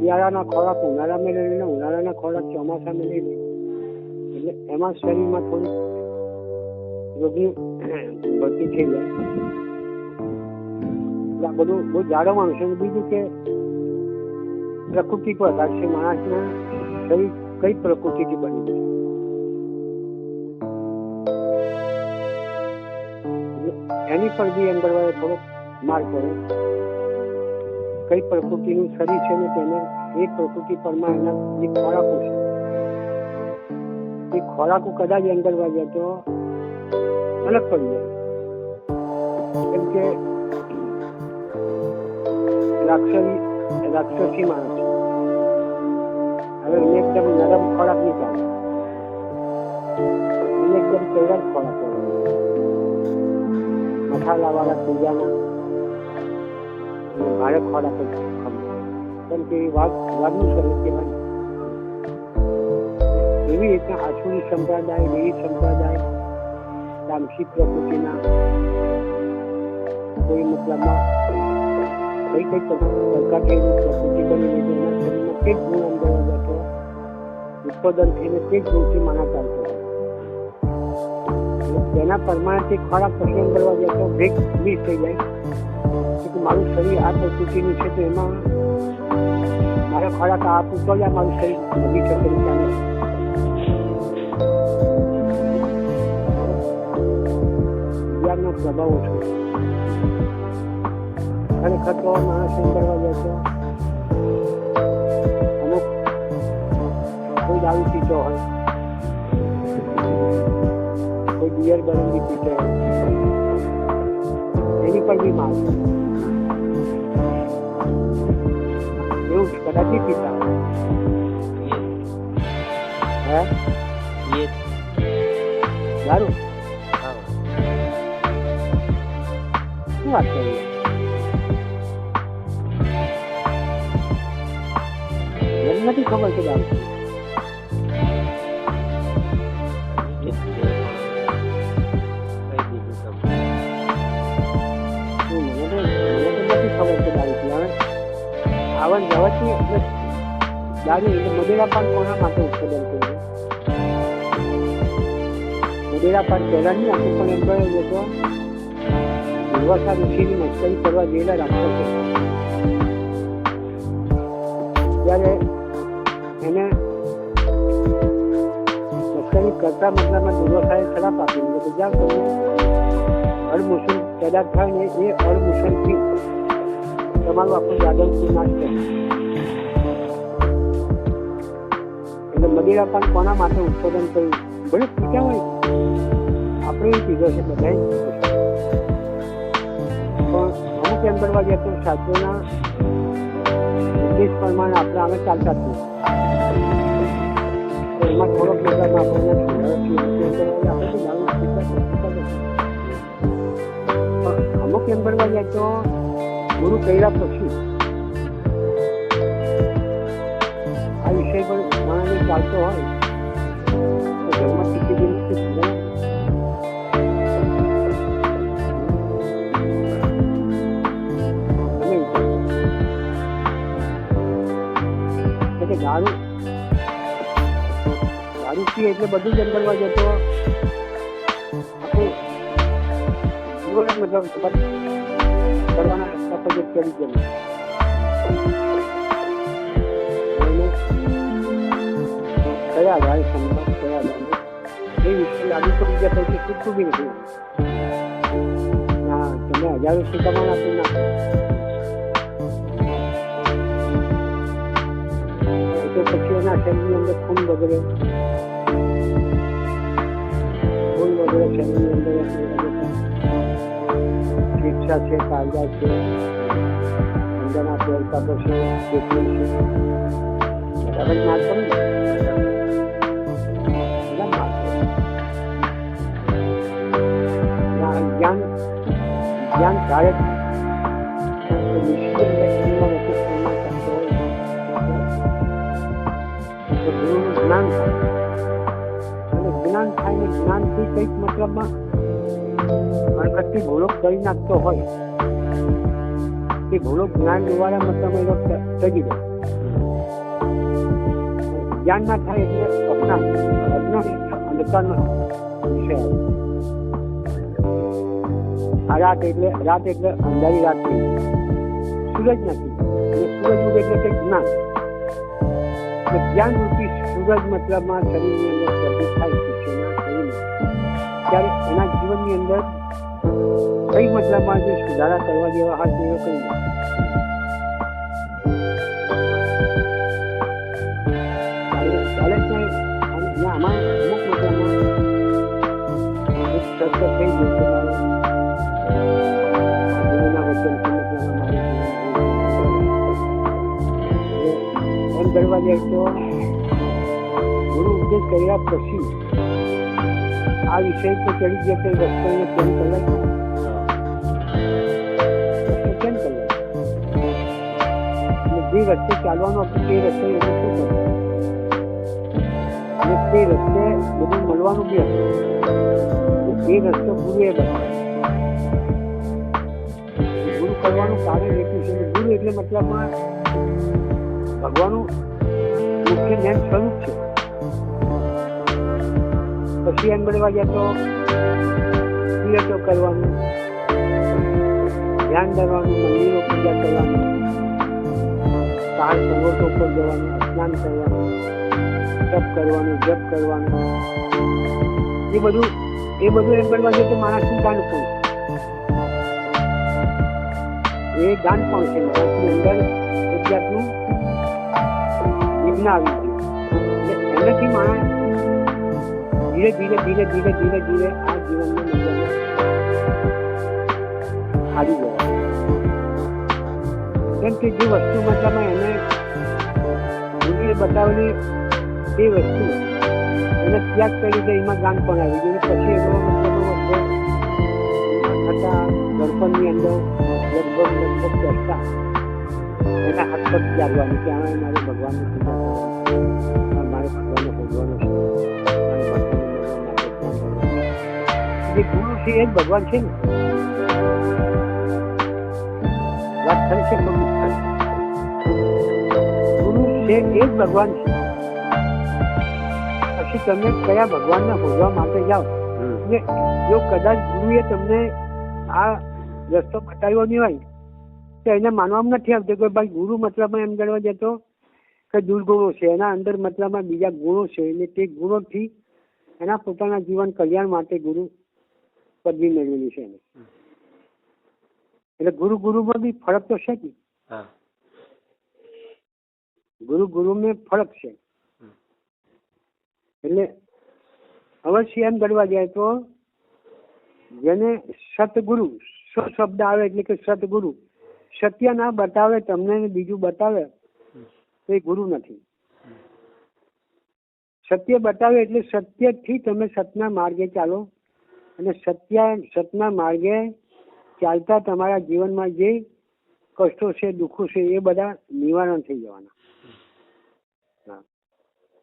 શિયાળાના ખોરાક ઉનાળામાં લઈ લઈને ઉનાળાના ખોરાક ચોમાસામાં લઈ લે એટલે એમાં શરીરમાં થોડી રોગની ભરતી થઈ જાય. એટલે આ બધું બહુ જાળવવાનું છે. બીજું કે પ્રકૃતિ પર આધાર છે. માણસના શરીર કઈ પ્રકૃતિથી બની છે. એની પર બી અંદરવાળે થોડોક માર પડે. કઈ પ્રકૃતિનું શરીર છે ને તેને એ પ્રકૃતિ પરમાં એના જે ખોરાકો છે એ ખોરાકો કદાચ અંદરવા જાય તો અલગ પડી જાય. કેમ કે રાક્ષસી માણસ હવે એને એકદમ નરમ ખોરાક નહીં ચાલે. એને એકદમ તૈયાર ખોરાક મસાલા વાળા પૂજાના ભારે ખોરાક જ ખબર. કેમ કે વાઘનું શરીર કહેવાય. એવી રીતના આસુરી સંપ્રદાય, દેવી સંપ્રદાય, તામસી પ્રકૃતિના કોઈ મતલબમાં કઈ પ્રકારની પ્રકૃતિ બની છે એના શરીરમાં તે જ ગુણ અંદર જતો ઉત્પાદન થઈને તે જ ગુણથી માના ચાલતો હોય. તેના પ્રમાણેથી ખોરાક પછી અંદરવા જતો બ્રેક મિસ થઈ જાય કે મારું શરીર આ પ્રકૃતિનું છે તો એમાં મારે ખોરાક આપવું તો જ આ મારું શરીર બની શકે ચાલે. વિજ્ઞાનનો પ્રભાવ ઓછો. ખરેખર તો માણસ અંદરવા જતો અમુક કોઈ દારૂ પીતો હોય, કોઈ બિયર બરંડી પીતો હોય, એની પર બી માર એવું કદાચ પીતા હોય. દારૂ શું વાત કરીએ? નથી ખબર કે દારૂ આવન જવાથી દારૂ એટલે મદિરાપાન કોના માટે ઉત્પાદન કર્યું? મદિરાપાન પહેલા નહીં આપું પણ એમ કહ્યું છે તો દુર્વાસા ઋષિની મસ્કરી કરવા ગયેલા રાક્ષસો ત્યારે એને મસ્કરી કરતા મતલબમાં દુર્વાસાએ ખરાબ આપી દીધું. જ્યાં કોઈ અળમુસલ પેદા થાય ને એ અળમુસલથી તમારું આપણું યાદવથી નાશ કરે. એટલે મદિરાપાન કોના માટે ઉત્પાદન કર્યું? ભલે પીતા હોય આપણે એ પીધો છે બધા, પણ અમુક એમ કરવા ગયા તો શાસ્ત્રોના ઉદ્દેશ પ્રમાણે આપણે અમે ચાલતા જ નહીં. તો એમાં થોડોક મતલબ આપણને અમુક એમ કરવા જાય તો ગુરુ કર્યા પછી આ વિષય પર માણસને ચાલતો હોય તો ઘરમાં શીખી ગયેલું છે. દારૂ પીએ એટલે બધું જ અંદરમાં જતો આપણું મતલબ કરવાના રસ્તા પર જ ચડી ગયું. કયા ભાઈ સંભાળ કયા ભાઈ એ વિષય લાગુ પડી ગયા પછી છૂટતું બી નથી. હા, તમે 1000 રૂપિયા કમાણ આપી નાખો તો પછી એના શરીરની અંદર ખૂન બગડે, શરીરની અંદર શિક્ષા છે, કાયદા છે, અંદરના પ્રવર્તાઓ છે, કેટલી છે બરાબર ના કરે જ્ઞાન ધારક જ્ઞાન થાય અને જ્ઞાન થાય ને જ્ઞાનથી કંઈક મતલબમાં હરકતથી ભૂલો કરી નાખતો હોય એ ભૂલો જ્ઞાન દ્વારા મતલબ એ વખત તગી દે. જ્ઞાન ના થાય એટલે અજ્ઞાન. અજ્ઞાન એટલે અંધકારનો વિષય આવે. આ રાત એટલે અંધારી રાત થઈ. સૂરજ નથી અને સૂરજ ઉગે એટલે કંઈક જ્ઞાન. જ્ઞાન રૂપી સૂરજ મતલબમાં શરીરની અંદર પ્રગટ થાય શિષ્યના શરીરમાં, ત્યારે એના જીવનની અંદર કઈ મતલબમાં જે સુધારા કરવા જેવા હાથ એવો કઈ નથી. આમાં અમુક મતલબમાં એક સત્ય થઈ ગયું છે. એમ કરવા જાય તો ગુરુ ઉપદેશ કર્યા પછી આ વિષય તો ચડી ગયા કઈ રસ્તો કેમ કરાય? કેમ કરાય? જે રસ્તે ચાલવાનું હતું તે રસ્તે એને શું કરવું? અને તે રસ્તે બધું મળવાનું બી હતું. એ રસ્તો ગુરુએ બતાવ્યો. ગુરુ કરવાનું કારણ એટલું છે. ગુરુ એટલે મતલબમાં ભગવાનનું મુખ્ય જ્ઞાન સ્વરૂપ છે. પછી એમ બનવા જાય તો તિલકો કરવાનું, ધ્યાન ધરવાનું, મંદિરો પૂજા કરવાનું, પહાડ પર્વતો પર જવાનું, સ્નાન કરવાનું, તપ કરવાનું, જપ કરવાનું, એ બધું એમ બનવા જાય તો માણસનું દાન પણ છે. એ દાન પણ છે. માણસની અંદર એક જાતનું વિઘ્ન આવી ગયું. એનાથી માણસ ધીરે ધીરે આ જીવનને મતલબ હારી જાય. કેમ કે જે વસ્તુ મતલબમાં એને ગુરુએ બતાવેલી તે વસ્તુ એને ત્યાગ કરી દે, એમાં ગાન પણ આવી ગયું. પછી એનો હતા ગણપણની અંદર લગભગ કરતા એના હાથ પર ત્યાગવાનું કે આમાં મારે ભગવાનની પૂજા કરવાની, મારે ભગવાનને ભગવાનો છે. જે ગુરુ છે એ જ ભગવાન છે ને. વાત ખરી છે. ગુરુ છે એ જ ભગવાન છે. પછી તમે કયા ભગવાનને ભોગવા માટે જાઓ, અને જો કદાચ ગુરુએ તમને આ રસ્તો બતાવ્યો નહીં હોય તો એને માનવામાં નથી આવતું કે ભાઈ ગુરુ મતલબમાં એમ ગણવા જતો કે દુર્ગુણો છે, એના અંદર મતલબમાં બીજા ગુણો છે, અને તે ગુણોથી એના પોતાના જીવન કલ્યાણ માટે ગુરુ પદવી મેળવેલી છે. એટલે ગુરુમાં બી ફરક તો છે જ. ગુરુમાં ફરક છે. એટલે અવશ્ય એમ ગણવા જાય તો જેને સતગુરુ શબ્દ આવે એટલે કે સતગુરુ સત્ય ના બતાવે તમને બીજું બતાવે તો એ ગુરુ નથી. સત્ય બતાવે એટલે સત્યથી તમે સતના માર્ગે ચાલો, અને સતના માર્ગે ચાલતા તમારા જીવનમાં જે કષ્ટો છે, દુઃખો છે, એ બધા નિવારણ થઈ જવાના.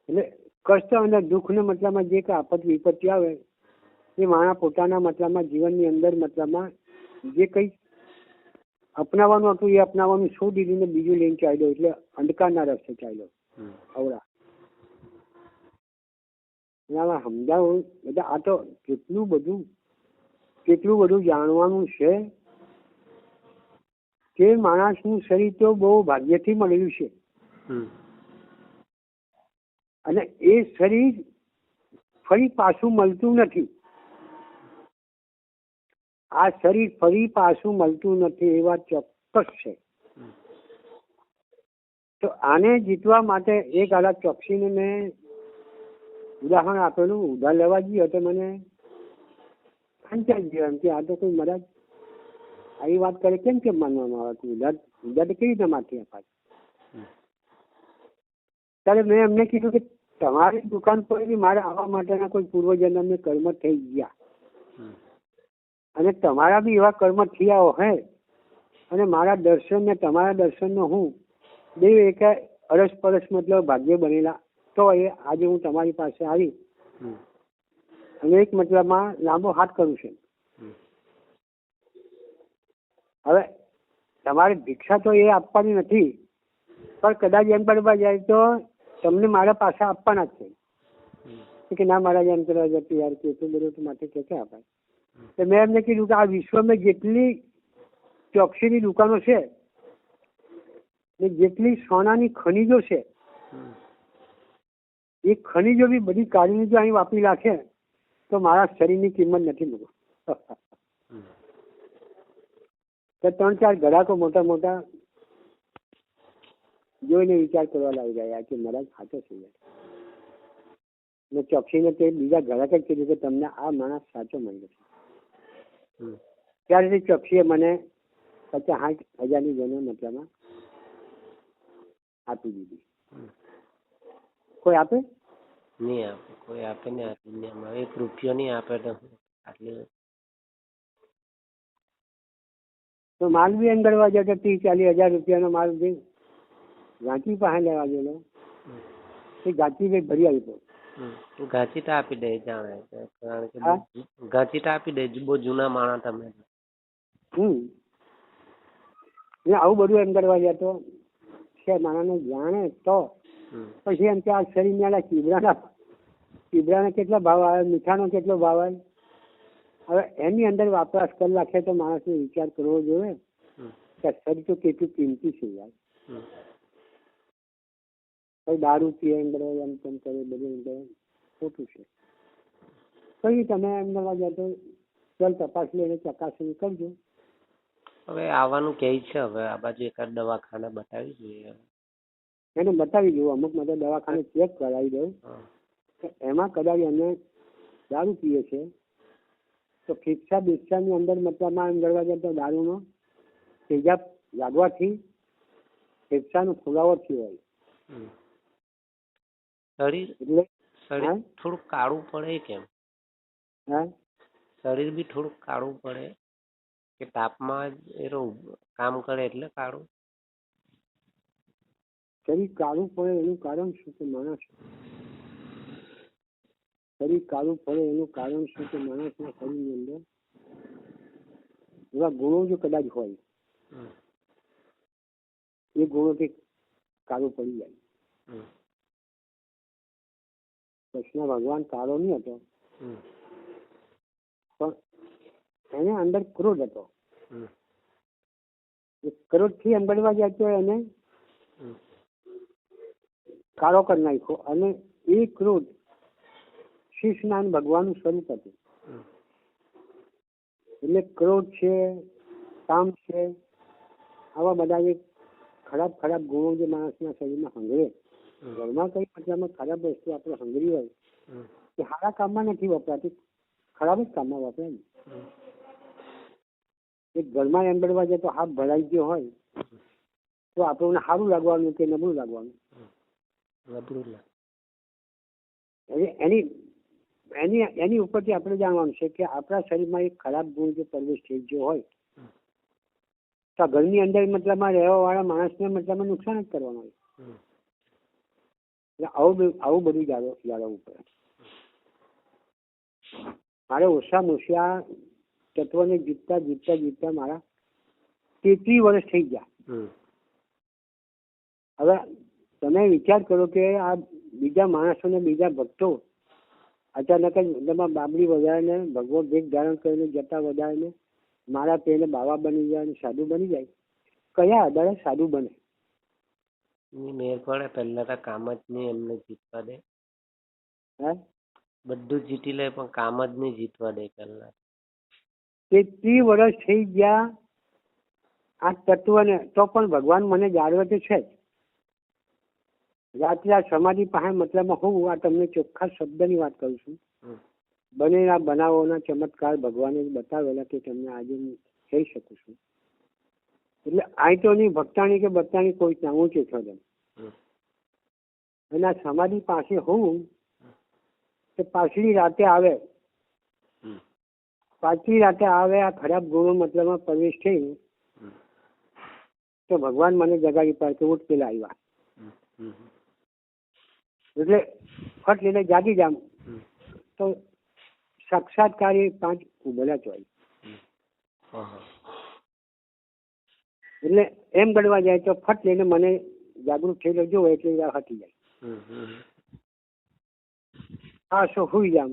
એટલે કષ્ટ અને દુઃખને મતલબમાં જે કે આપત વિપત્તિ આવે એ માણસ પોતાના મતલબમાં જીવનની અંદર મતલબમાં જે કંઈ અપનાવવાનું હતું એ અપનાવવાનું છોડી દીધું ને બીજું લઈને ચાલ્યો, એટલે અંધકારના રસ્તે ચાલ્યો. અવળા સમજાવું બધા. આ તો કેટલું બધું જાણવાનું છે કે માણસનું શરીર તો બહુ ભાગ્યથી મળેલું છે, અને એ શરીર ફરી પાછું મળતું નથી. આ શરીર ફરી પાછું મળતું નથી એ વાત ચોક્કસ છે. તો આને જીતવા માટે એક આલા ચોકસીને મેં ઉદાહરણ આપેલું. ઉધાર લેવા જઈએ તો મને ખેંચાઈ ગયો એમ કે આ તો કોઈ મહારાજ આવી વાત કરે કેમ માનવામાં આવે? ઉધાર તો કેવી રીતે માથી અપાય? ત્યારે મેં એમને કીધું કે તમારી દુકાન પર મારે આવવા માટેના કોઈ પૂર્વજન્મને કર્મ થઈ ગયા, અને તમારા બી એવા કર્મ થયા હોય, અને મારા દર્શન ને તમારા દર્શનનો હું બે એક અરસપરસ મતલબ ભાગ્ય બનેલા, તો એ આજે હું તમારી પાસે આવી અને એક મતલબમાં લાંબો હાથ કરું છું. હવે તમારે ભિક્ષા તો એ આપવાની નથી, પણ કદાચ એમ બનવા જાય તો તમને મારા પાછા આપવાના જ છે કે ના મહારાજ એમ કરવા જતું યાર કે એટલું બધું તો માટે કે અપાય. તો મેં એમને કીધું કે આ વિશ્વમાં જેટલી ચોકસીની દુકાનો છે ને જેટલી સોનાની ખનીજો છે એ ખનીજો બી બધી કાઢીને જો અહીં વાપરી નાખે તો મારા શરીરની કિંમત નથી મૂકો. તો 3-4 ઘડાકો મોટા મોટા જોઈને વિચાર કરવા લાગી ગયા કે મહારાજ સાચો છે યાર. ને ચોકસીને તે બીજા ઘડાક જ કીધું કે તમને આ માણસ સાચો મળ્યો છે. ત્યારે ચોકસીએ મને 50,000-60,000ની જેને મતલબમાં આપી દીધી. કોઈ આપે નહીં આપે, કોઈ આપે નહીં. આ દુનિયામાં 1 રૂપિયો નહીં આપે તો આટલી તો માલ બી અંગડવા જતો 30-40 હજાર રૂપિયાનો માલ બી ગાંચી પાસે લેવા ગયેલો એ ગાંચી બી ભરી આવી તો ગાંચી તો આપી દે જાણે, કારણ કે ગાંચી તો આપી દે, બહુ જૂના માણસ તમે. આવું બધું એમ કરવા જતો છે માણસને જાણે તો પછી એમ કે આ શરીરના ચીબડાના કેટલા ભાવ આવે, મીઠાનો કેટલો ભાવ આવે. હવે એની અંદર વપરાશ કરી નાખે તો માણસને વિચાર કરવો જોઈએ કે શરીર તો કેટલું કિંમતી છે યાર. કઈ દારૂ પીએ અંદર એમ તેમ કરે બધું અંદર ખોટું છે. કઈ તમે એમ કરવા જતો ચાલ તપાસ લઈને ચકાસણી કરજો. હવે આવવાનું કહે છે, હવે આ બાજુ એકાદ દવાખાને બતાવી જોઈએ. એને બતાવી દઉં, અમુક માટે દવાખાને ચેક કરાવી દઉં એમાં કદાચ એને દારૂ પીએ છે તો ફેફસા બેફસાની અંદર મતલબમાં એમ ગળવા જતો દારૂનો તેજાબ લાગવાથી ફેફસાનો ફુગાવો થયો હોય. શરીર એટલે થોડુંક કાળું પડે કેમ? શરીર બી થોડુંક કાળું પડે કે તાપમાં એ કામ કરે એટલે કાળું? શરીર કાળું પડે એનું કારણ શું કે માણસ શરીર કાળું પડે એનું કારણ શું કે માણસના શરીરની અંદર એવા ગુણો જો કદાચ હોય એ ગુણોથી કાળું પડી જાય. કૃષ્ણ ભગવાન કાળો નહીં હતો પણ એને અંદર ક્રોધ હતો. એ ક્રોધથી અંબડવા જતો એને કાળો કરી નાખ્યો અને એ ક્રોધ શિશનાન ભગવાનનું સ્વરૂપ હતું. એટલે ક્રોધ છે, કામ છે, આવા બધા જે ખરાબ ગુણો જે માણસના શરીરમાં હંગરે, ઘરમાં કઈ મતલબમાં ખરાબ વસ્તુ આપણે હંગરી હોય એ સારા કામમાં નથી વપરાતી, ખરાબ જ કામમાં વપરાય ને. એક ઘરમાં અંબડવા જાય તો હાથ ભરાઈ ગયો હોય તો આપણને સારું લાગવાનું કે નબળું લાગવાનું? એની ઉપરથી આપણે જાણવાનું છે કે આપણા શરીરમાં એક ખરાબ ગુણ જો પ્રવેશ થઈ ગયો હોય તો ઘરની અંદર મતલબમાં રહેવા વાળા માણસને મતલબમાં નુકસાન જ કરવાનું હોય. એટલે આવું બધું જાળવવું પડે. મારે ઓછામાં ઓછા તત્વને જીતતા મારા 33 વર્ષ થઈ ગયા. હવે તમે વિચાર કરો કે આ બીજા માણસોને બીજા ભક્તો અચાનક જ મતલબમાં બાબરી વધારીને ભગવત ભેગ ધારણ કરીને જતા વધારીને મારા પેને બાવા બની જાય અને સાધુ બની જાય. કયા આધારે સાધુ બને? મેર પડે પહેલા તો કામ જ નહીં એમને જીતવા દે. બધું જીતી લે પણ કામ જ નહીં જીતવા દે. પહેલા 33 વર્ષ થઈ ગયા આ તત્વને તો પણ ભગવાન મને જાળવે તો છે જ. રાત્રે આ સમાધિ પાસે મતલબમાં હું આ તમને ચોખ્ખા શબ્દની વાત કરું છું. બનેલા બનાવોના ચમત્કાર ભગવાને બતાવેલા કે તમને આજે હું કહી શકું છું. એટલે આઈટોની ભક્તાણી કે બત્તાણી કોઈ ના ઊંચે છો તેમ. અને આ સમાધિ પાસે હું કે પાછલી રાતે આવે આ ખરાબ ગુણો મતલબમાં પ્રવેશ થઈ તો ભગવાન મને જગાડી પાડે ઉઠ પેલા આવ્યા. એટલે ફટ લઈને જાગી જામ તો સાક્ષાત્કારી 5 ઉભેલા જ હોય. એટલે એમ ગણવા જાય તો ફટ લઈને મને જાગૃત થયેલો જોવે એટલે હટી જાય. હમ હમ પાછો હુઈ જામ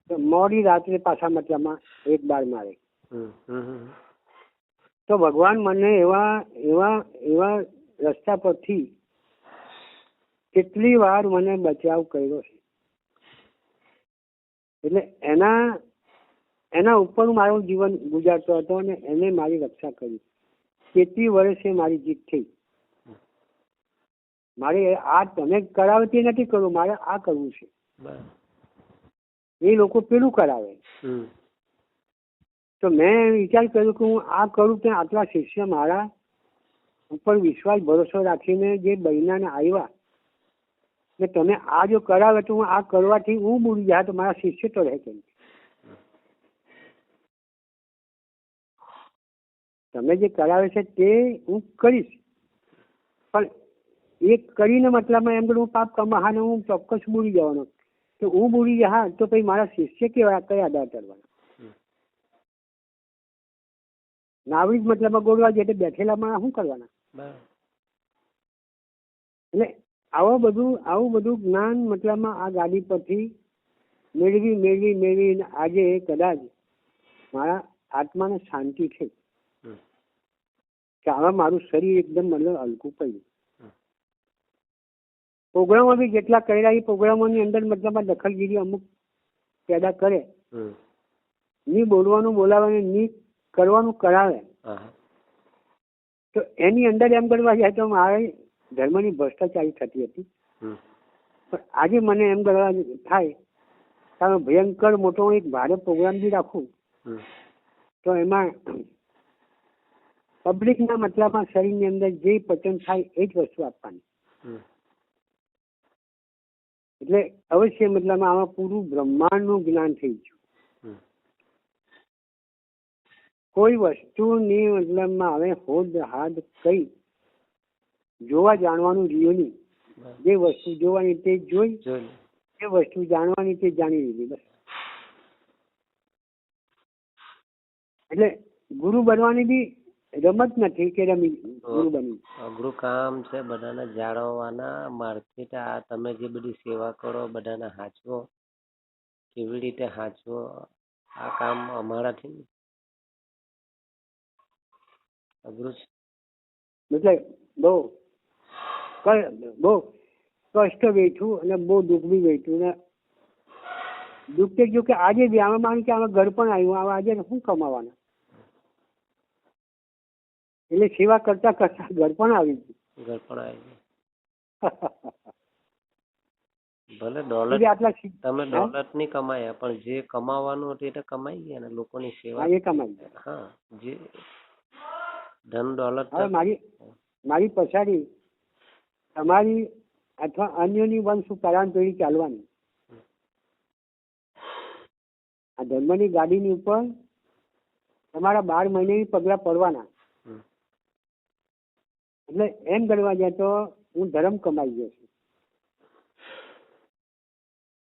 તો મોડી રાત્રે પાછા મતલબમાં એક બાર મારે. હમ હમ તો ભગવાન મને એવા એવા એવા રસ્તા પરથી કેટલી વાર મને બચાવ કર્યો છે. એટલે એના ઉપર મારું જીવન ગુજારતો હતો અને એને મારી રક્ષા કરી. કેટલી વર્ષે મારી જીત થઈ. મારે આ તમે કરાવે તે નથી કરવું, મારે આ કરવું છે. બરાબર. એ લોકો પેલું કરાવે. તો મેં વિચાર કર્યો કે હું આ કરું તો આટલા શિષ્ય મારા ઉપર વિશ્વાસ ભરોસો રાખીને જે બહેનાને આવ્યા ને તમે આ જો કરાવે તો હું આ કરવાથી હું બુડી જાય તો મારા શિષ્ય તો રહે કેમ. તમે જે કરાવે છે તે હું કરીશ, પણ એ કરીને મતલબમાં એમ કે હું પાપ કમાહાને હું ચોક્કસ બુડી જવાનો. તો હું બુડી જા તો પછી મારા શિષ્ય કેવા કયા આધાર કરવાના? નાવડી જ મતલબમાં ગોળવા જે બેઠેલા માણસ શું કરવાના? એટલે આવું બધું જ્ઞાન મતલબમાં આ ગાડી પરથી મેળવી આજે કદાચ મારા આત્માને શાંતિ છે કે હવે મારું શરીર એકદમ મતલબ હલકું પડ્યું. પ્રોગ્રામો બી જેટલા કર્યા એ પ્રોગ્રામોની અંદર મતલબમાં દખલગીરી અમુક પેદા કરે. ની બોલવાનું બોલાવે, ની કરવાનું કરાવે. તો એની અંદર એમ કરવા જાય તો મારે ધર્મની ભ્રષ્ટાચારી થતી હતી. પણ આજે મને એમ કરવા થાય કારણ ભયંકર મોટો એક ભારે પ્રોગ્રામ બી રાખું તો એમાં પબ્લિકના મતલબમાં શરીરની અંદર જે પચન થાય એ જ વસ્તુ આપવાની. એટલે અવશ્ય મતલબમાં આમાં પૂરું બ્રહ્માંડનું જ્ઞાન થઈ ગયું. કોઈ વસ્તુની મતલબમાં હવે હોદ હાથ કઈ જોવા જાણવાનું રહ્યું નહીં. જે વસ્તુ જોવાની તે જોઈ, જે વસ્તુ જાણવાની તે જાણી લીધી બસ. એટલે ગુરુ બનવાની બી રમત નથી કે રમી ગુરુ બની. અઘરું કામ છે બધાને જાળવવાના. માર્કેટ આ તમે જે બધી સેવા કરો બધાને હાચવો, કેવી રીતે હાચવો, આ કામ અમારાથી અઘરું છે. એટલે બહુ કષ્ટ વેઠું અને બહુ દુઃખ બી વેઠું ને દુઃખ જો કે આજે બી આમાં માન કે આમાં ઘર પણ આવ્યું, આજે શું કમાવાના? એટલે સેવા કરતા કરતા ઘર પણ આવી ગયું. ભલે ડોલર તમે ડોલર નહીં કમાયા પણ જે કમાવાનું હતું એ તો કમાઈ ગયા ને. લોકોની સેવા એ કમાઈ ગયા. હા, જે ધન ડોલર. મારી પછાડી તમારી અથવા અન્યની વંશ પરાંતરી ચાલવાની. આ ધર્મની ગાડીની ઉપર તમારા 12 મહિનાની પગલા પડવાના. એટલે એમ ગણવા જાય તો હું ધર્મ કમાઈ ગયો છું.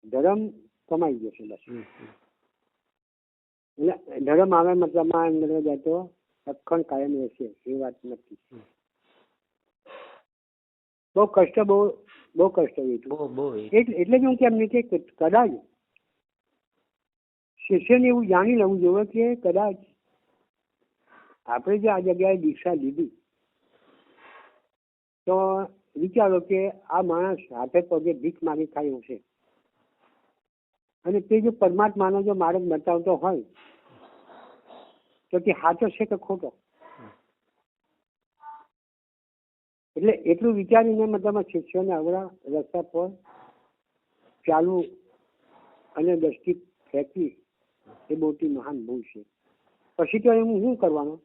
ધર્મ કમાઈ ગયો છે બસ. એટલે ધર્મ આવે મતલબમાં એમ ગણવા જાય તો અખંડ કાયમ રહેશે એ વાત નથી. બહુ કષ્ટ વેઠું. એટલે જ હું કેમ નહીં કે કદાચ શિષ્યને એવું જાણી લેવું જોઈએ કે કદાચ આપણે જે આ જગ્યાએ દીક્ષા લીધી તો વિચારો કે આ માણસ હાથે પગે ભીખ માગી ખાયો છે અને તે જો પરમાત્માનો જો માર્ગ બતાવતો હોય તો તે સાચો છે કે ખોટો? એટલે એટલું વિચારીને મતલબ શિષ્યોને અવળા રસ્તા પર ચાલવું અને દ્રષ્ટિ ફેંકવી એ મોટી મહાન ભૂલ છે. પછી તો એમ શું કરવાનું?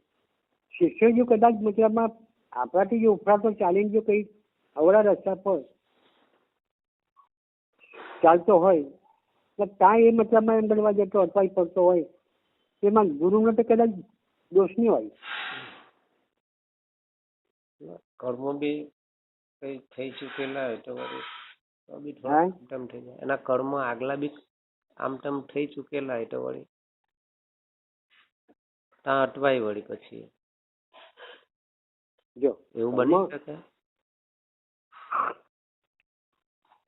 શિષ્ય જો કદાચ મતલબમાં આપણાથી જો ઉફરાતો ચાલીને જો કઈ અવળા રસ્તા પર ચાલતો હોય તો ત્યાં એ મતલબમાં એમ ગણવા જતો અટવાઈ પડતો હોય એમાં ગુરુનો તો કદાચ દોષ નહીં હોય. કર્મો બી કઈ થઈ ચૂકેલા હોય તો વળી આમ થઈ જાય. એના કર્મ આગલા બી આમ તેમ થઈ ચૂકેલા હોય તો વળી ત્યાં અટવાય વળી પછી જો એવું બની શકે.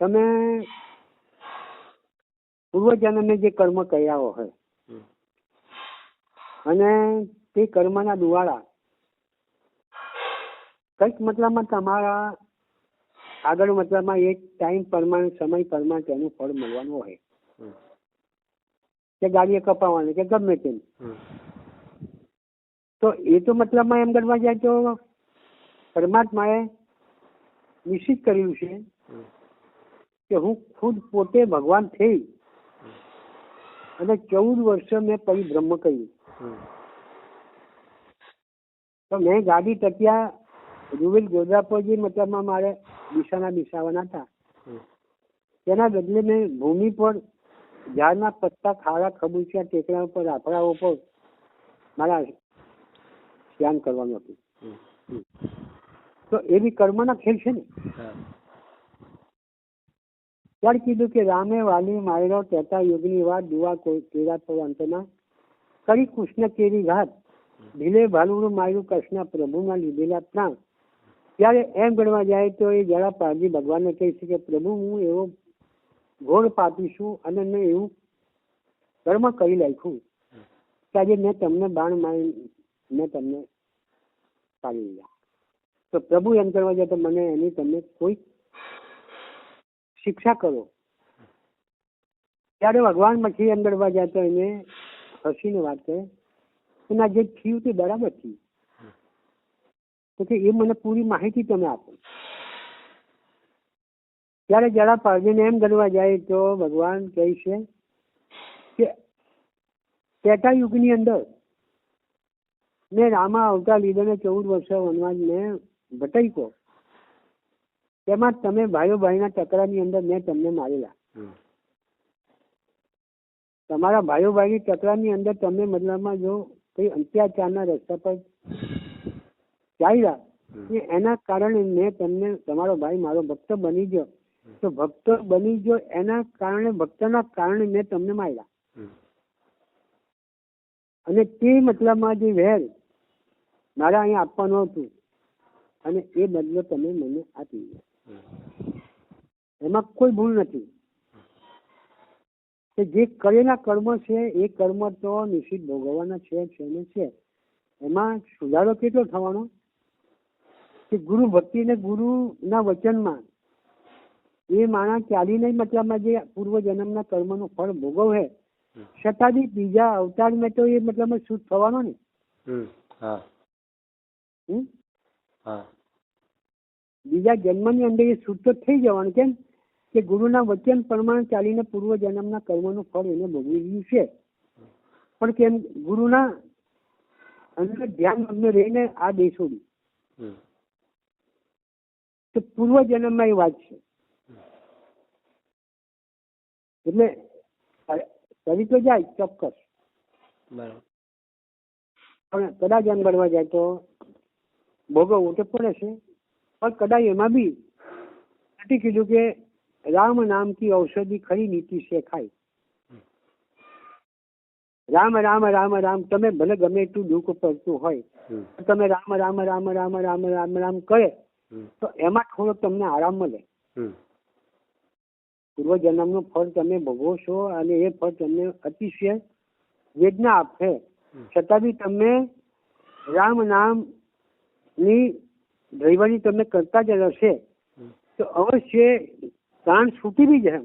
તમે પૂર્વજન્મે જે કર્મ કર્યા હોય અને તે કર્મના દ્વારા કંઈક મતલબમાં તમારા આગળ મતલબમાં એક ટાઈમ પ્રમાણે સમય પ્રમાણે તેનું ફળ મળવાનું હોય, કે ગાડીએ કપાવવાની કે ગમે તેમ. તો એ તો મતલબમાં એમ કરવા જાય તો પરમાત્માએ નિશ્ચિત કર્યું છે કે હું ખુદ પોતે ભગવાન થઈ અને 14 વર્ષ મેં પરિબ્રહ્મ કર્યું. તો મેં ગાડી ટક્યા રૂવેલ ગોધરા પર જે મતલબમાં મારે દિશાના દિશાવાના હતા, તેના બદલે મેં ભૂમિ પર ઝાડના પત્તા, ખાડા, ખબૂચિયા, ટેકરા ઉપર, આફડા ઉપર મારા ધ્યાન કરવાનું હતું. તો એવી કર્મના ખેલ છે ને. ત્યારે કીધું કે રામે વાલી માયરો તેતા યુગની વાત દુઆ કેરા તો અંતના કરી કૃષ્ણ કેરી ઘાત ભીલે ભાલુનું માર્યું કૃષ્ણ પ્રભુના લીધેલા પ્રાણ. ત્યારે એમ ગણવા જાય તો એ જરા પારજી ભગવાનને કહે છે કે પ્રભુ હું એવો ઘોર પાપી છું અને મેં એવું કર્મ કરી નાખ્યું કે આજે મેં તમને બાણ મારી મેં તમને પાડી લીધા. તો પ્રભુ એમ કરવા જાય તો મને એની તમે કોઈ શિક્ષા કરો. ત્યારે ભગવાન પછી એમ ગણવા જાય તો એને હસીને વાત કરે એના જે થયું તે બરાબર થયું, તો કે એ મને પૂરી માહિતી તમે આપો. ત્યારે જરા પારજીને એમ ગણવા જાય તો ભગવાન કહે છે કે ત્રેતા યુગની અંદર મેં રામા અવતાર લીધો 14 વર્ષ વનવાસ મેં ભટક્યો. તેમાં તમે ભાઈઓ ભાઈના ટકરાની અંદર મેં તમને મારેલા. તમારા ભાઈઓ ભાઈની ટકરાની અંદર તમે મતલબમાં જો કોઈ અત્યાચારના રસ્તા પર ચાલ્યા એના કારણે મેં તમને તમારો ભાઈ મારો ભક્ત બની ગયો, તો ભક્ત બની ગયો એના કારણે ભક્તના કારણે મેં તમને માર્યા. અને તે મતલબમાં જે વેર મારા અહીંયા આપવાનું હતું અને એ બદલો તમે મને આપી દો. એમાં કોઈ ભૂલ નથી. કે જે કરેલા કર્મ છે એ કર્મ તો નિશ્ચિત ભોગવવાના છે ને છે. એમાં સુધારો કેટલો થવાનો કે ગુરુ ભક્તિ ને ગુરુના વચનમાં એ માણસ ચાલીને મતલબમાં જે પૂર્વ જન્મના કર્મનું ફળ ભોગવે છતાં બી બીજા અવતારમાં તો એ મતલબમાં શુદ્ધ થવાનો ને. બીજા જન્મની અંદર એ શુદ્ધ થઈ જવાનું. કેમ કે ગુરુના વચન પ્રમાણે ચાલીને પૂર્વ જન્મના કર્મનું ફળ એને ભોગવી રહ્યું છે. પણ કેમ ગુરુના અંદર ધ્યાન અમને રહીને આ દેહ છોડ્યું તો પૂર્વ જન્મમાં એ વાત છે. એટલે કરી તો જાય ચોક્કસ, પણ કદાચ એમ ગણવા જાય તો ભોગવવું તો પડે છે. પણ કદાચ એમાં બી નથી કીધું કે રામ નામ કી ઔષધિ ખરી નીતિ છે ખાય. રામ રામ રામ રામ તમે ભલે ગમે એટલું દુઃખ પડતું હોય તમે રામ રામ રામ રામ રામ રામ રામ કરે તો એમાં થોડોક તમને આરામ મળે. પૂર્વ જન્મનું ફળ તમે ભોગવો છો અને એ ફળ તમને અતિશય વેદના આપશે, છતાં બી તમે રામ નામ ની ડ્રાઈવરી તમે કરતા જ રહેશે તો અવશ્ય પ્રાણ છૂટી બી જાય.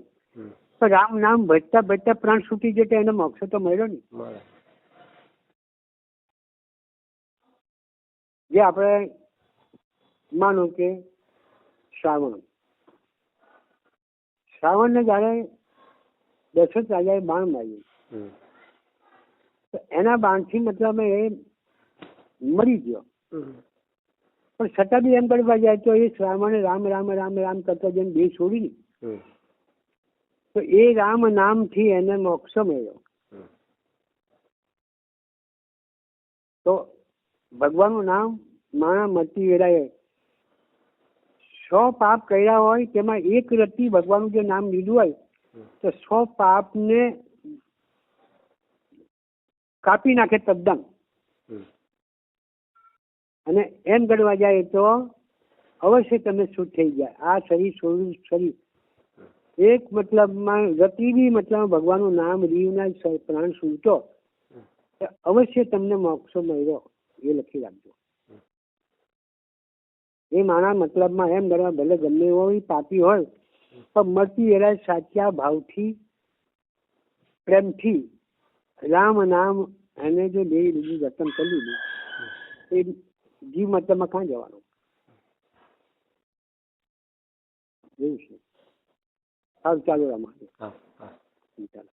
પણ રામ નામ ભજતા ભજતા પ્રાણ છૂટી જાય તો એને મોક્ષ તો મળ્યો ને. જે આપણે માનો કે શ્રાવણ ને જયારે દશરથ રાજાએ બાણ માર્યું તો એના બાણથી મતલબ એ મરી ગયો. પણ છતાં બી એમ કરવા જાય તો એ શ્રાવણે રામ રામ રામ રામ કરતા જેમ દેહ છોડી તો એ રામ નામથી એને મોક્ષ મળ્યો. તો ભગવાનનું નામ માણા મરતી વેળાએ 100 પાપ કર્યા હોય તેમાં એક રત્તી ભગવાનનું જે નામ લીધું હોય તો 100 પાપને કાપી નાખે તદ્દન. અને એમ ગણવા જાય તો અવશ્ય તમે શુદ્ધ થઈ જાય. આ શરીર છોડ્યું શરીર એક મતલબમાં ગતિ બી મતલબ ભગવાનનું નામ રીવના પ્રાણ છૂટો અવશ્ય તમને મોક્ષો મળ્યો એ લખી રાખજો. એ મારા મતલબમાં એમ કરવા ભલે ગમે એવો પાપી હોય પણ મળતી એના સાચા ભાવથી પ્રેમથી રામ નામ એને જો લઈ લીધું રતન કરી લીધું એ જીવ મતલબમાં ક્યાં જવાનું એવું છે. સારું ચાલો રામા. હા હા. ચાલો.